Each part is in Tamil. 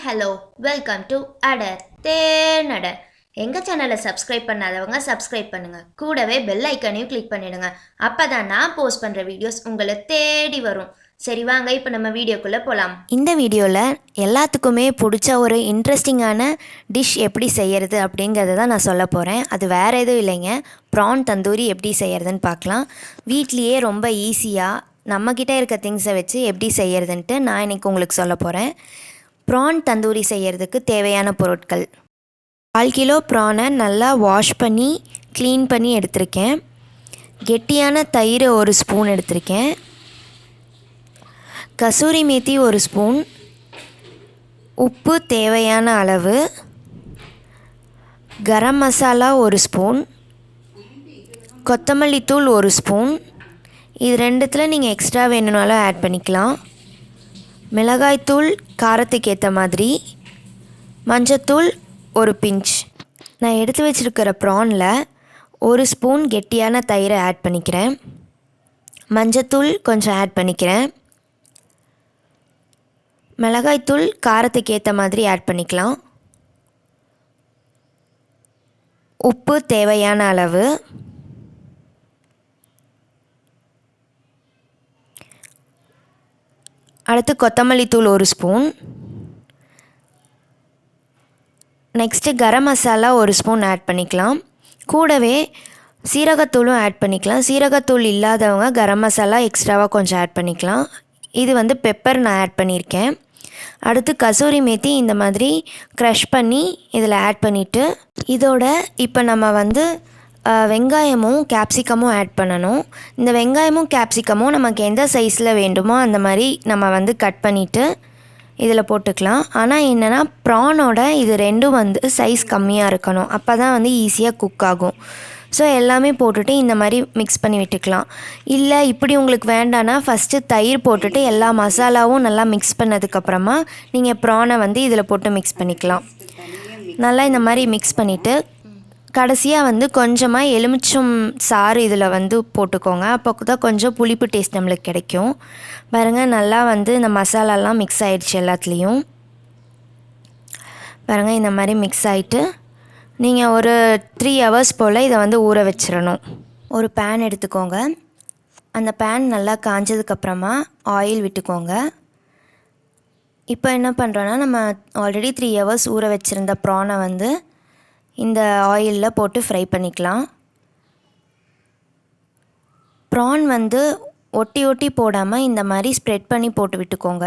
hello, welcome to AdaThaenAda. எங்கள் சேனலை சப்ஸ்கிரைப் பண்ணாதவங்க சப்ஸ்கிரைப் பண்ணுங்கள். கூடவே பெல் ஐக்கனையும் கிளிக் பண்ணிடுங்க. அப்போ தான் நான் போஸ்ட் பண்ணுற வீடியோஸ் உங்களை தேடி வரும். சரி வாங்க இப்போ நம்ம வீடியோக்குள்ளே போகலாம். இந்த வீடியோவில் எல்லாத்துக்குமே பிடிச்ச ஒரு இன்ட்ரெஸ்டிங்கான டிஷ் எப்படி செய்கிறது அப்படிங்கிறத தான் நான் சொல்ல போகிறேன். அது வேறு எதுவும் இல்லைங்க, ப்ரான் தந்தூரி எப்படி செய்கிறதுன்னு பார்க்கலாம். வீட்லேயே ரொம்ப ஈஸியாக நம்மக்கிட்ட இருக்க திங்ஸை வச்சு எப்படி செய்கிறதுன்ட்டு நான் இன்றைக்கி உங்களுக்கு சொல்ல போகிறேன். ப்ரான் தந்தூரி செய்கிறதுக்கு தேவையான பொருட்கள்: 1/4 கிலோ ப்ரானை நல்லா வாஷ் பண்ணி க்ளீன் பண்ணி எடுத்திருக்கேன். கெட்டியான தயிர் 1 ஸ்பூன் எடுத்திருக்கேன். கசூரி மேத்தி 1 ஸ்பூன். உப்பு தேவையான அளவு. கரம் மசாலா 1 ஸ்பூன். கொத்தமல்லி தூள் 1 ஸ்பூன். இது ரெண்டுத்தில் நீங்கள் எக்ஸ்ட்ரா வேணும்னாலும் ஆட் பண்ணிக்கலாம். மிளகாய்த்தூள் காரத்துக்கு ஏற்ற மாதிரி. மஞ்சத்தூள் 1 பிஞ்ச். நான் எடுத்து வச்சுருக்கிற ப்ரானில் 1 ஸ்பூன் கெட்டியான தயிரை ஆட் பண்ணிக்கிறேன். மஞ்சத்தூள் கொஞ்சம் ஆட் பண்ணிக்கிறேன். மிளகாய்த்தூள் காரத்துக்கு ஏற்ற மாதிரி ஆட் பண்ணிக்கலாம். உப்பு தேவையான அளவு. அடுத்து கொத்தமல்லி தூள் 1 spoon. Next garam masala 1 spoon add பண்ணிக்கலாம். கூடவே சீரகத்தூளும் ஆட் பண்ணிக்கலாம். சீரகத்தூள் இல்லாதவங்க கரம் மசாலா எக்ஸ்ட்ராவாக கொஞ்சம் ஆட் பண்ணிக்கலாம். இது பெப்பர் நான் ஆட் பண்ணியிருக்கேன். அடுத்து கசூரி மேத்தி இந்த மாதிரி க்ரஷ் பண்ணி இதில் ஆட் பண்ணிவிட்டு, இதோட இப்போ நம்ம வெங்காயமும் கேப்சிகமும் ஆட் பண்ணணும். இந்த வெங்காயமும் கேப்சிகமும் நமக்கு எந்த சைஸில் வேண்டுமோ அந்த மாதிரி நம்ம கட் பண்ணிவிட்டு இதில் போட்டுக்கலாம். ஆனால் என்னென்னா ப்ரானோட இது ரெண்டும் சைஸ் கம்மியாக இருக்கணும். அப்போ தான் ஈஸியாக குக் ஆகும். ஸோ எல்லாமே போட்டுட்டு இந்த மாதிரி மிக்ஸ் பண்ணி விட்டுக்கலாம். இல்லை இப்படி உங்களுக்கு வேண்டான்னா ஃபஸ்ட்டு தயிர் போட்டுட்டு எல்லா மசாலாவும் நல்லா மிக்ஸ் பண்ணதுக்கப்புறமா நீங்கள் ப்ரானை இதில் போட்டு மிக்ஸ் பண்ணிக்கலாம். நல்லா இந்த மாதிரி மிக்ஸ் பண்ணிவிட்டு கடைசியாக கொஞ்சமாக எலுமிச்சம் சாறு இதில் போட்டுக்கோங்க. அப்போ தான் கொஞ்சம் புளிப்பு டேஸ்ட் நம்மளுக்கு கிடைக்கும். பாருங்கள், நல்லா இந்த மசாலாலாம் மிக்ஸ் ஆகிடுச்சு எல்லாத்துலேயும். பாருங்கள், இந்த மாதிரி மிக்ஸ் ஆகிட்டு நீங்கள் ஒரு 3 ஹவர்ஸ் போல் இதை ஊற வச்சிடணும். ஒரு பேன் எடுத்துக்கோங்க. அந்த பேன் நல்லா காஞ்சதுக்கப்புறமா ஆயில் விட்டுக்கோங்க. இப்போ என்ன பண்ணுறோன்னா, நம்ம ஆல்ரெடி 3 ஹவர்ஸ் ஊற வச்சுருந்த ப்ரானை இந்த ஆயிலில் போட்டு ஃப்ரை பண்ணிக்கலாம். ப்ரான் ஒட்டி ஒட்டி போடாமல் இந்த மாதிரி ஸ்ப்ரெட் பண்ணி போட்டு விட்டுக்கோங்க.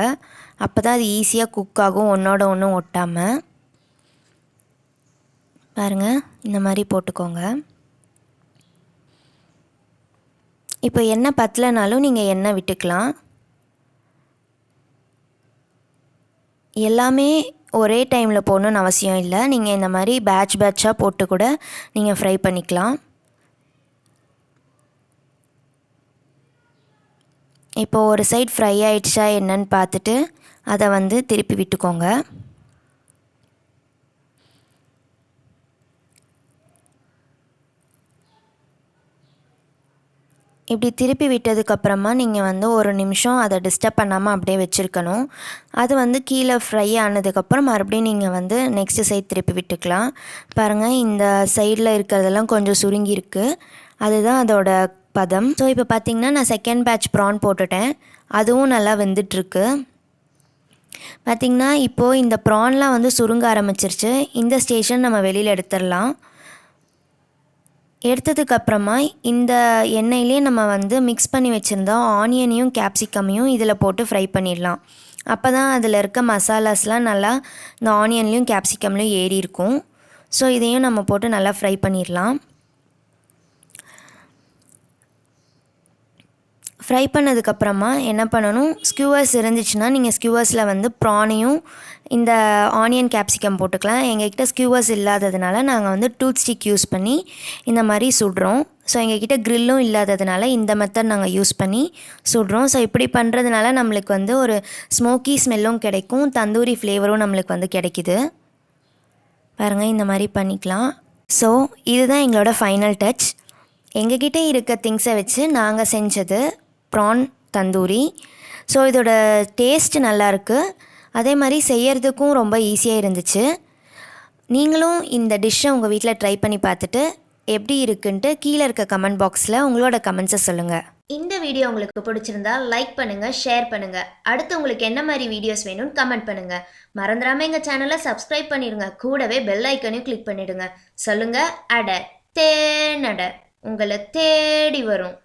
அப்போ தான் அது ஈஸியாக குக் ஆகும், ஒன்றோட ஒன்றும் ஒட்டாமல். பாருங்கள், இந்த மாதிரி போட்டுக்கோங்க. இப்போ எண்ணெய் பத்தலைனாலும் நீங்கள் எண்ணெய் விட்டுக்கலாம். எல்லாமே ஒரே டைமில் போடணுன்னு அவசியம் இல்லை. நீங்கள் இந்த மாதிரி பேட்சாக போட்டு கூட நீங்கள் ஃப்ரை பண்ணிக்கலாம். இப்போ ஒரு சைட் ஃப்ரை ஆகிடுச்சா என்னன்னு பார்த்துட்டு அதை திருப்பி விட்டுக்கோங்க. இப்படி திருப்பி விட்டதுக்கப்புறமா நீங்கள் ஒரு நிமிஷம் அதை டிஸ்டர்ப் பண்ணாமல் அப்படியே வச்சுருக்கணும். அது கீழே ஃப்ரை ஆனதுக்கப்புறம் மறுபடியும் நீங்கள் நெக்ஸ்ட்டு சைட் திருப்பி விட்டுக்கலாம். பாருங்கள், இந்த சைடில் இருக்கிறதெல்லாம் கொஞ்சம் சுருங்கியிருக்கு. அதுதான் அதோட பதம். ஸோ இப்போ பார்த்திங்கன்னா நான் செகண்ட் பேட்ச் ப்ரான் போட்டுட்டேன். அதுவும் நல்லா வெந்துட்டுருக்கு. பார்த்திங்கன்னா இப்போது இந்த ப்ரான்லாம் சுருங்க ஆரம்பிச்சிருச்சு. இந்த ஸ்டேஷன் நம்ம வெளியில் எடுத்துடலாம். எடுத்ததுக்கப்புறமா இந்த எண்ணெயிலே நம்ம மிக்ஸ் பண்ணி வச்சுருந்தோம் ஆனியனையும் கேப்சிகமையும் இதில் போட்டு ஃப்ரை பண்ணிடலாம். அப்போ தான் அதில் இருக்க மசாலாஸ்லாம் நல்லா இந்த ஆனியன்லேயும் கேப்சிகம்லேயும் ஏறி இருக்கும். ஸோ இதையும் நம்ம போட்டு நல்லா ஃப்ரை பண்ணிடலாம். ஃப்ரை பண்ணதுக்கப்புறமா என்ன பண்ணணும், ஸ்கியூவர்ஸ் இருந்துச்சுன்னா நீங்கள் ஸ்கியூவர்ஸில் ப்ரானையும் இந்த ஆனியன் கேப்சிகம் போட்டுக்கலாம். எங்ககிட்ட ஸ்கியூவர்ஸ் இல்லாததுனால நாங்கள் டூத் ஸ்டிக் யூஸ் பண்ணி இந்த மாதிரி சுடுறோம். ஸோ எங்ககிட்ட க்ரில்லும் இல்லாததுனால இந்த மெத்தட் நாங்கள் யூஸ் பண்ணி சுடுறோம். ஸோ இப்படி பண்ணுறதுனால நம்மளுக்கு ஒரு ஸ்மோக்கி ஸ்மெல்லும் கிடைக்கும், தந்தூரி ஃப்ளேவரும் நம்மளுக்கு கிடைக்கிது. பாருங்கள், இந்த மாதிரி பண்ணிக்கலாம். ஸோ இதுதான் எங்களோட ஃபைனல் டச். எங்ககிட்ட இருக்க திங்ஸை வச்சு நாங்கள் செஞ்சது ப்ரான் தந்தூரி. ஸோ இதோட டேஸ்ட் நல்லாயிருக்கு. அதே மாதிரி செய்யறதுக்கும் ரொம்ப ஈஸியாக இருந்துச்சு. நீங்களும் இந்த டிஷ்ஷை உங்கள் வீட்டில் ட்ரை பண்ணி பார்த்துட்டு எப்படி இருக்குன்ட்டு கீழே இருக்க கமெண்ட் பாக்ஸில் உங்களோட கமெண்ட்ஸை சொல்லுங்கள். இந்த வீடியோ உங்களுக்கு பிடிச்சிருந்தா லைக் பண்ணுங்கள், ஷேர் பண்ணுங்கள். அடுத்து உங்களுக்கு என்ன மாதிரி வீடியோஸ் வேணும்னு கமெண்ட் பண்ணுங்கள். மறந்துடாமல் எங்கள் சேனலை சப்ஸ்கிரைப் பண்ணிடுங்க. கூடவே பெல் ஐக்கனையும் கிளிக் பண்ணிவிடுங்க. சொல்லுங்கள் அட தேனட, உங்களை தேடி வரும்.